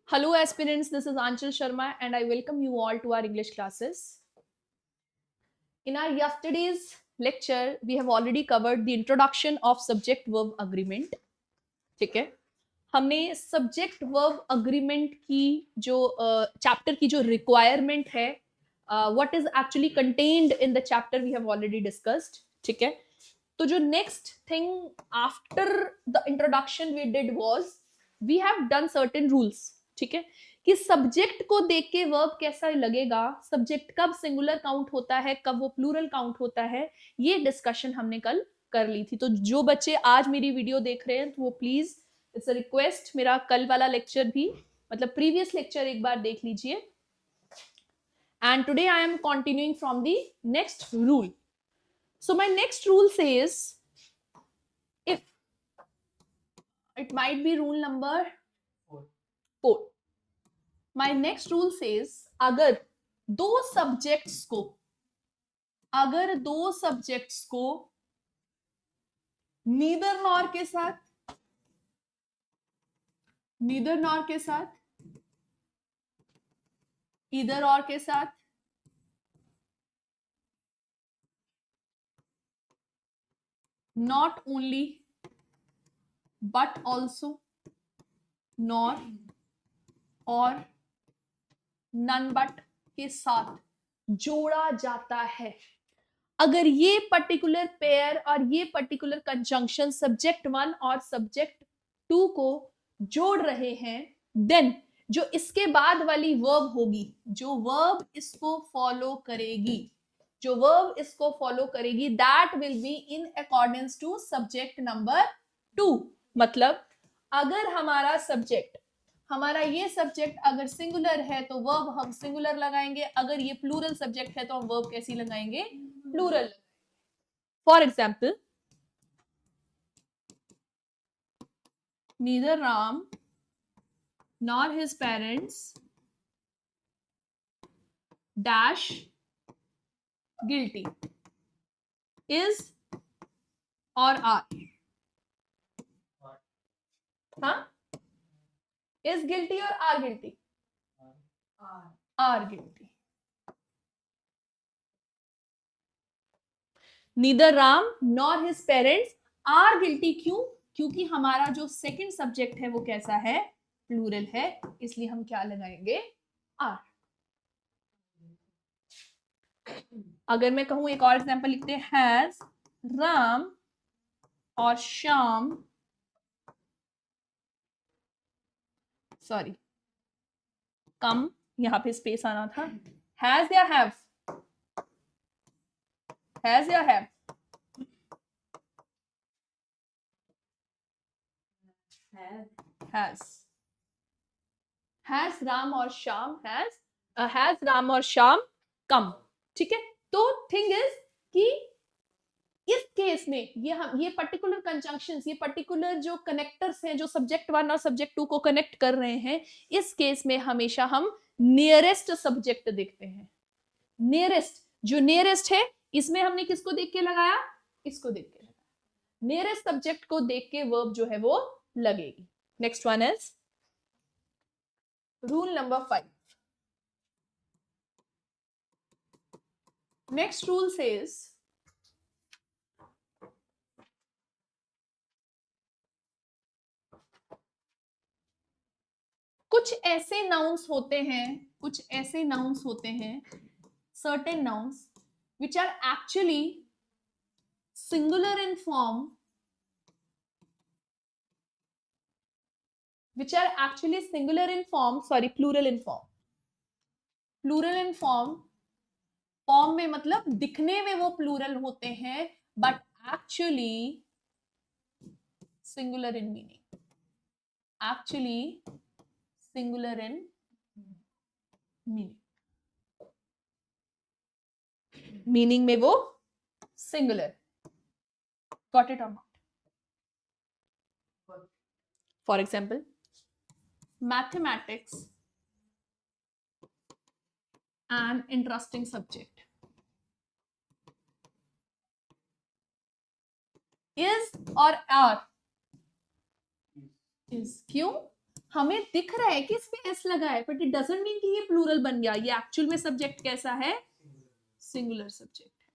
Hello aspirants, this is Anchal Sharma and I welcome you all to our English classes. In our yesterday's lecture, we have already covered the introduction of subject-verb agreement. ठीक है, हमने subject verb agreement की जो chapter की जो requirement है, what is actually contained in the chapter we have already discussed. ठीक है, तो जो next thing after the introduction we did was we have done certain rules. ठीक है, कि सब्जेक्ट को देख के वर्ब कैसा लगेगा, सब्जेक्ट कब सिंगुलर काउंट होता है, कब वो प्लूरल काउंट होता है, ये डिस्कशन हमने कल कर ली थी. तो जो बच्चे आज मेरी वीडियो देख रहे हैं तो वो प्लीज, इट्स अ रिक्वेस्ट, मेरा कल वाला लेक्चर भी मतलब प्रीवियस लेक्चर एक बार देख लीजिए. And today I am continuing from the next rule. So my next rule says, if it might be rule number 4. My next rule says, अगर दो सब्जेक्ट्स को नीदर नॉर के साथ ईदर और के साथ not only but also nor और none but के साथ जोड़ा जाता है. अगर ये पर्टिकुलर पेयर और ये पर्टिकुलर कंजंक्शन सब्जेक्ट 1 और सब्जेक्ट 2 को जोड़ रहे हैं, देन जो इसके बाद वाली वर्ब होगी, जो वर्ब इसको फॉलो करेगी, that will be in accordance to subject number 2. मतलब अगर हमारा ये सब्जेक्ट अगर सिंगुलर है तो वर्ब हम सिंगुलर लगाएंगे, अगर ये प्लूरल सब्जेक्ट है तो हम वर्ब कैसी लगाएंगे, plural. For example, neither Ram nor his parents dash guilty is or are. हाँ, is guilty or are guilty? Are guilty. Neither Ram nor his parents are guilty. क्यों? क्योंकि हमारा जो सेकंड सब्जेक्ट है वो कैसा है, प्लूरल है, इसलिए हम क्या लगाएंगे, आर. अगर मैं कहूं, एक और एग्जांपल लिखते हैं, हैज राम और श्याम, सॉरी कम, यहां पे स्पेस आना था, हैज या हैव, हैज या हैव, हैज राम और श्याम, हैज राम और श्याम कम. ठीक है, तो थिंग इज कि इस केस में ये पर्टिकुलर कंजंक्शंस, ये पर्टिकुलर जो कनेक्टर्स हैं जो सब्जेक्ट 1 और सब्जेक्ट 2 को कनेक्ट कर रहे हैं, इस केस में हमेशा हम नियरेस्ट सब्जेक्ट देखते हैं. जो नियरेस्ट है, इसमें हमने किसको देख के लगाया, इसको देख के लगाया. नियरेस्ट सब्जेक्ट को देख के वर्ब जो है वो लगेगी. Next one is rule number 5. Next rule says, कुछ ऐसे नाउन्स होते हैं, certain nouns which are actually singular in form, plural in form में मतलब दिखने में वो प्लूरल होते हैं, but actually singular in meaning में वो सिंगुलर. गॉट इट और not? For example, mathematics, an interesting subject, is और are, is. क्यों? हमें दिख रहा है कि इसमें एस लगा है, बट इट डजंट मीन कि ये प्लूरल बन गया। ये एक्चुअल में सब्जेक्ट कैसा है? सिंगुलर सब्जेक्ट है।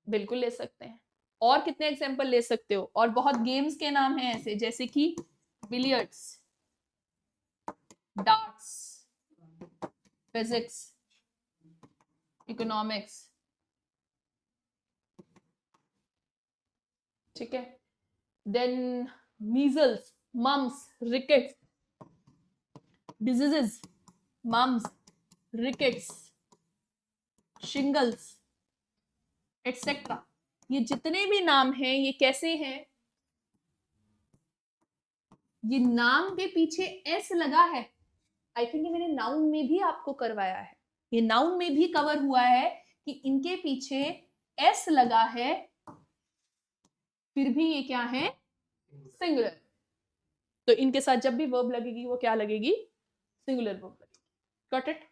बिल्कुल ले सकते हैं। और कितने एग्जांपल ले सकते हो? और बहुत गेम्स के नाम हैं ऐसे, जैसे कि बिलियर्ड्स, डार्ट्स, फिजिक्स, इकोनॉमिक्स, ठीक है। Then measles, mumps, rickets, diseases, mumps, rickets, shingles, etcetera. ये जितने भी नाम हैं ये कैसे हैं? ये नाम के पीछे एस लगा है। आई थिंक ये मैंने नाउन में भी आपको करवाया है, ये नाउन में भी कवर हुआ है कि इनके पीछे एस लगा है, फिर भी ये क्या है? सिंगुलर। तो इनके साथ जब भी वर्ब लगेगी वो क्या लगेगी? सिंगुलर वर्ब लगेगी। Got it?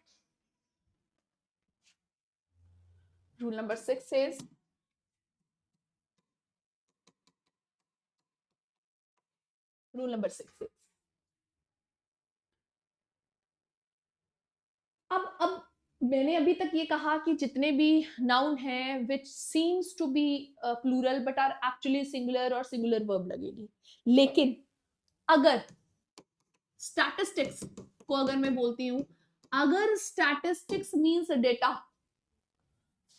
Rule number 6 says rule number 6 says अब मैंने अभी तक ये कहा कि जितने भी नाउन हैं which seems to be plural but are actually singular और सिंगुलर वर्ब लगेगी। लेकिन अगर स्टैटिस्टिक्स को अगर मैं बोलती हूं, अगर स्टैटिस्टिक्स मींस डेटा,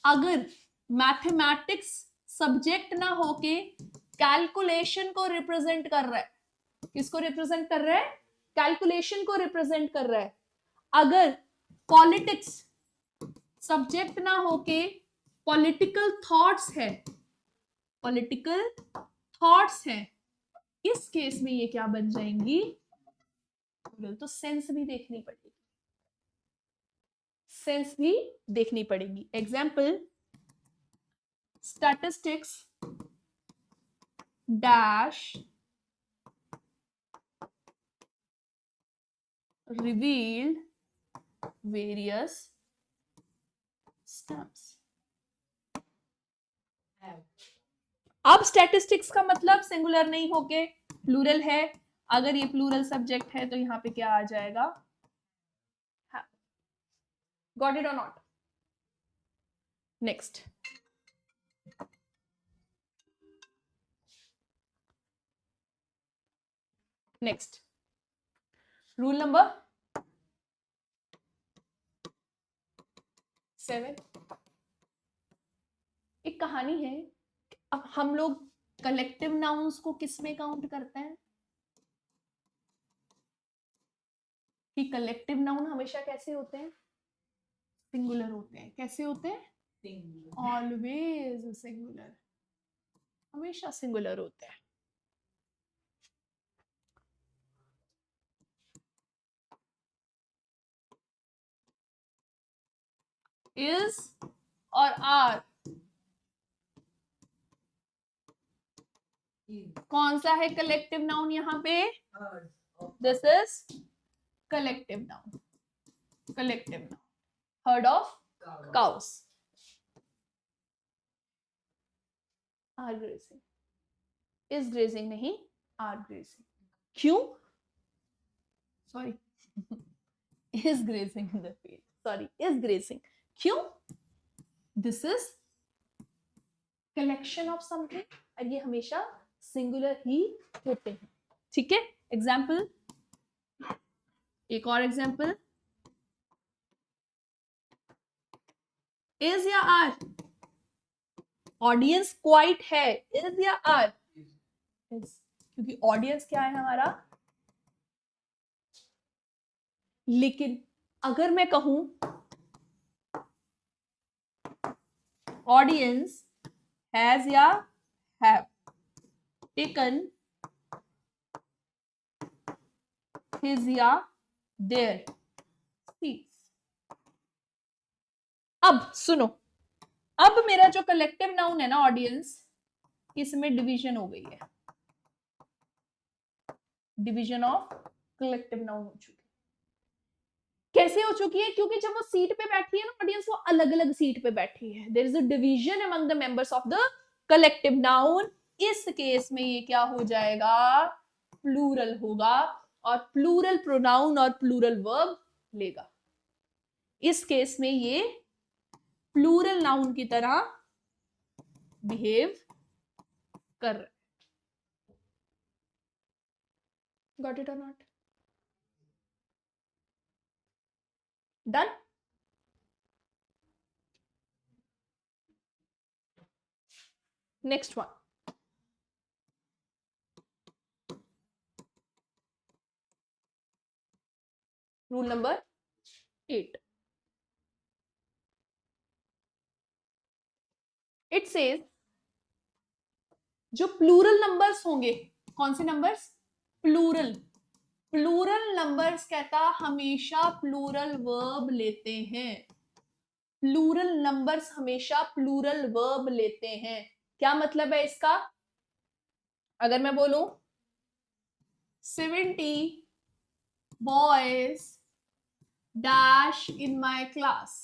अगर मैथमेटिक्स सब्जेक्ट ना होके कैलकुलेशन को रिप्रेजेंट कर रहा है, किसको रिप्रेजेंट कर रहा है? कैलकुलेशन को रिप्रेजेंट कर रहा है। अगर पॉलिटिक्स सब्जेक्ट ना होके पॉलिटिकल थॉट्स है, पॉलिटिकल थॉट्स है, इस केस में ये क्या बन जाएंगी? तो सेंस भी देखनी पड़ेगी, सेंस भी देखनी पड़ेगी। Example, statistics dash revealed various stamps। अब स्टैटिस्टिक्स का मतलब सिंगुलर नहीं होके प्लूरल है। अगर ये प्लूरल सब्जेक्ट है तो यहां पे क्या आ जाएगा? गॉट इट और not? Next, next rule number 7। एक कहानी है। अब हम लोग कलेक्टिव नाउन्स को किस में काउंट करते हैं? कि कलेक्टिव नाउन हमेशा कैसे होते हैं? सिंगुलर होते हैं। कैसे होते हैं? ऑलवेज सिंगुलर, हमेशा सिंगुलर होते हैं। इज और आर कौन सा है कलेक्टिव नाउन यहां पे? This is collective noun, collective noun. Herd of cows are grazing, is grazing नहीं, आर ग्रेजिंग। क्यों? Sorry, is grazing in the field, sorry, is grazing. क्यों? This is collection of something और ये हमेशा singular ही होते हैं। ठीक है। एग्जाम्पल, एक और एग्जाम्पल, इज या आर? ऑडियंस क्वाइट है, इज या आर? इज, क्योंकि ऑडियंस क्या है हमारा? लेकिन अगर मैं कहूं ऑडियंस हैज या हैव टेकन हिज या देयर सीट्स। अब सुनो, अब मेरा जो कलेक्टिव नाउन है ना ऑडियंस, इसमें डिवीजन हो गई है, डिवीजन ऑफ कलेक्टिव नाउन हो चुकी है। कैसे हो चुकी है? क्योंकि जब वो सीट पे बैठी है ना ऑडियंस, वो अलग अलग सीट पे बैठी है। There is a division among the members of the collective noun. इस केस में ये क्या हो जाएगा? प्लूरल होगा और प्लूरल प्रोनाउन और प्लूरल वर्ब लेगा। इस केस में ये प्लूरल नाउन की तरह बिहेव कर रहा है। गॉट इट और not? Done? Next one, rule number 8. It says जो प्लूरल नंबर्स होंगे, कौन से नंबर्स? प्लूरल। प्लूरल नंबर्स कहता हमेशा प्लूरल वर्ब लेते हैं। प्लूरल नंबर्स हमेशा प्लूरल वर्ब लेते हैं। क्या मतलब है इसका? अगर मैं बोलूं 70 boys dash in my class,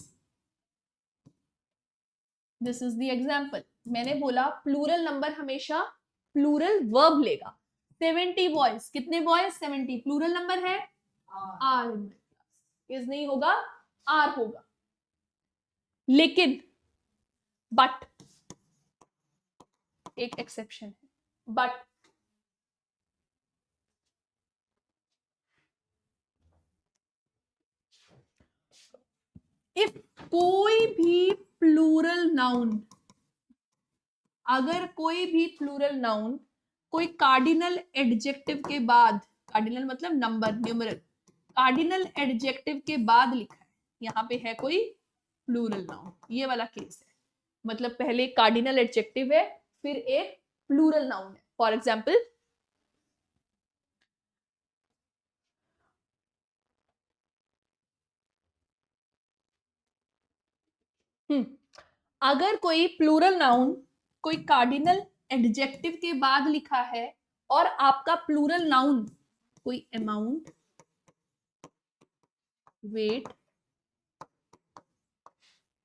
this is the example. मैंने बोला प्लूरल नंबर हमेशा प्लूरल वर्ब लेगा। 70 बॉयज, कितने बॉयज? 70। प्लूरल नंबर है आर, इज नहीं होगा, आर होगा। लेकिन बट एक एक्सेप्शन है, बट इफ कोई भी प्लूरल नाउन, अगर कोई भी प्लूरल नाउन कोई कार्डिनल एडजेक्टिव के बाद, कार्डिनल मतलब नंबर, न्यूमरल, कार्डिनल एडजेक्टिव के बाद लिखा है, यहाँ पे है कोई प्लूरल नाउन, ये वाला केस है। मतलब पहले कार्डिनल एडजेक्टिव है, फिर एक प्लूरल नाउन है। फॉर एग्जाम्पल अगर कोई प्लूरल नाउन कोई कार्डिनल एडजेक्टिव के बाद लिखा है और आपका प्लूरल नाउन कोई amount, weight,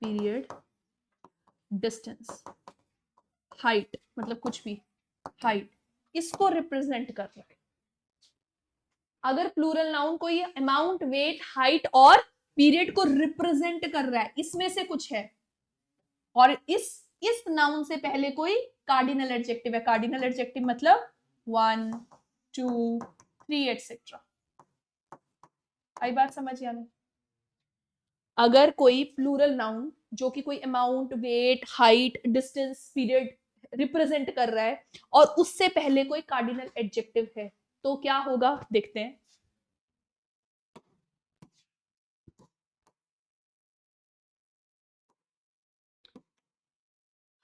period, distance, height, मतलब कुछ भी, हाइट, इसको रिप्रेजेंट कर रहा है। अगर प्लूरल नाउन कोई अमाउंट, वेट, हाइट और पीरियड को रिप्रेजेंट कर रहा है, इसमें से कुछ है, और इस नाउन से पहले कोई कार्डिनल एडजेक्टिव है, कार्डिनल एडजेक्टिव मतलब 1 2 3 एटसेट्रा। आई बात समझ या नहीं? अगर कोई प्लूरल नाउन जो कि कोई amount, weight, height, distance, period represent कर रहा है और उससे पहले कोई कार्डिनल एडजेक्टिव है, तो क्या होगा देखते हैं।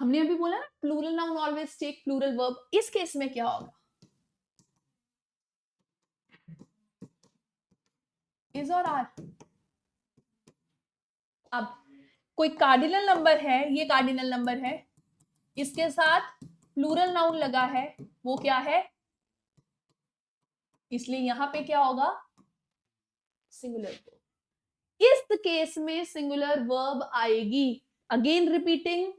हमने अभी बोला ना plural noun always take plural verb, इस केस में क्या होगा? इज और आर। अब कोई कार्डिनल नंबर है, ये कार्डिनल नंबर है, इसके साथ प्लूरल नाउन लगा है, वो क्या है? इसलिए यहां पे क्या होगा? Singular verb. इस केस में सिंगुलर वर्ब आएगी। अगेन रिपीटिंग,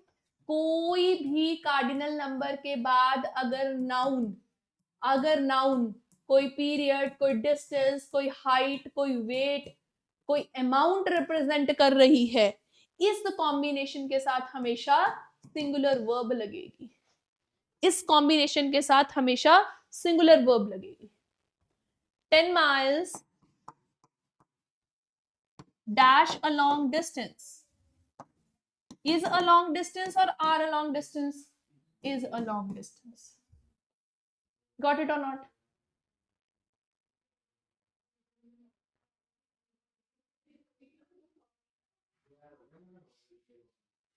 कोई भी कार्डिनल नंबर के बाद अगर नाउन कोई पीरियड, कोई डिस्टेंस, कोई हाइट, कोई वेट, कोई अमाउंट रिप्रेजेंट कर रही है, इस कॉम्बिनेशन के साथ हमेशा सिंगुलर वर्ब लगेगी। इस कॉम्बिनेशन के साथ हमेशा सिंगुलर वर्ब लगेगी। 10 miles dash a long distance, is a long distance or are a long distance? Is a long distance. Got it or not?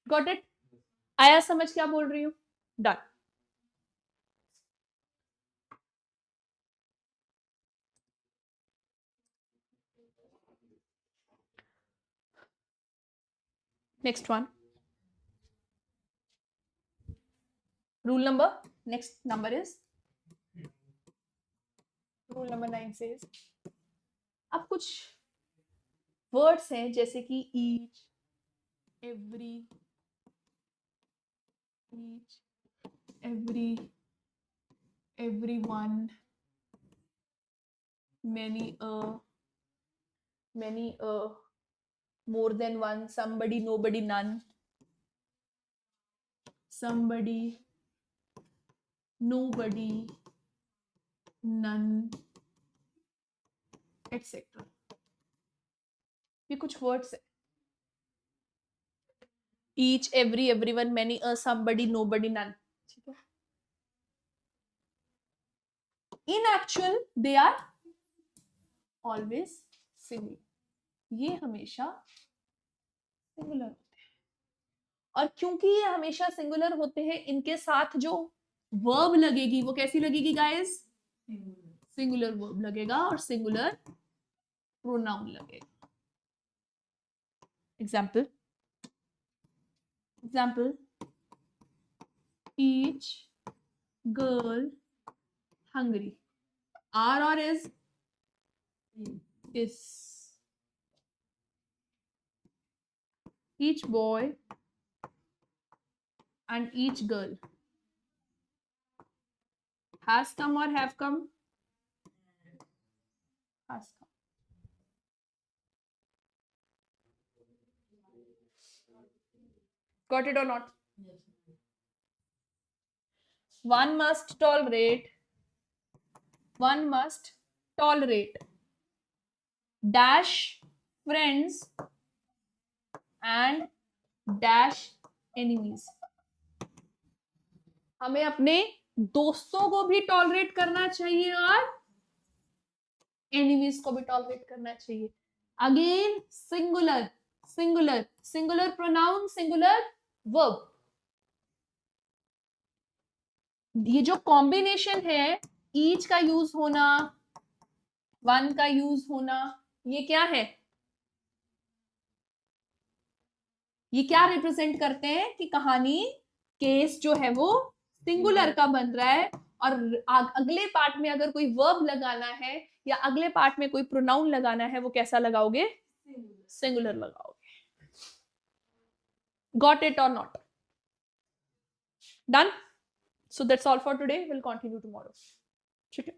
Got it? आया समझ क्या बोल रही हूं? Done. Next one, rule number, next number is rule number 9 से। अब कुछ words हैं जैसे कि each, every, each, every, everyone, many more than one, somebody, nobody, none, somebody, nobody, none, etc. ये कुछ वर्ड्स है. Each, every, everyone, many, somebody, nobody, none. ठीक है. In actual, they are always singular. ये हमेशा सिंगुलर होते हैं. और क्योंकि ये हमेशा सिंगुलर होते हैं, इनके साथ जो वर्ब लगेगी वो कैसी लगेगी गाइस? सिंगुलर वर्ब लगेगा और सिंगुलर प्रोनाउन लगेगा. Example each girl hungry. Are or is? Is. Each boy and each girl has come or have come? Has come. Got it or not? One must tolerate dash friends and dash enemies. हमें अपने दोस्तों को भी tolerate करना चाहिए और enemies को भी टॉलरेट करना चाहिए. Again singular pronoun, singular verb. ये जो कॉम्बिनेशन है, ईच का यूज होना, वन का यूज होना, ये क्या है? ये क्या रिप्रेजेंट करते हैं कि कहानी, केस जो है वो सिंगुलर का बन रहा है. और अगले पार्ट में अगर कोई वर्ब लगाना है या अगले पार्ट में कोई प्रोनाउन लगाना है, वो कैसा लगाओगे? सिंगुलर लगाओगे. Got it or not? Done? So that's all for today. We'll continue tomorrow. ठीक है.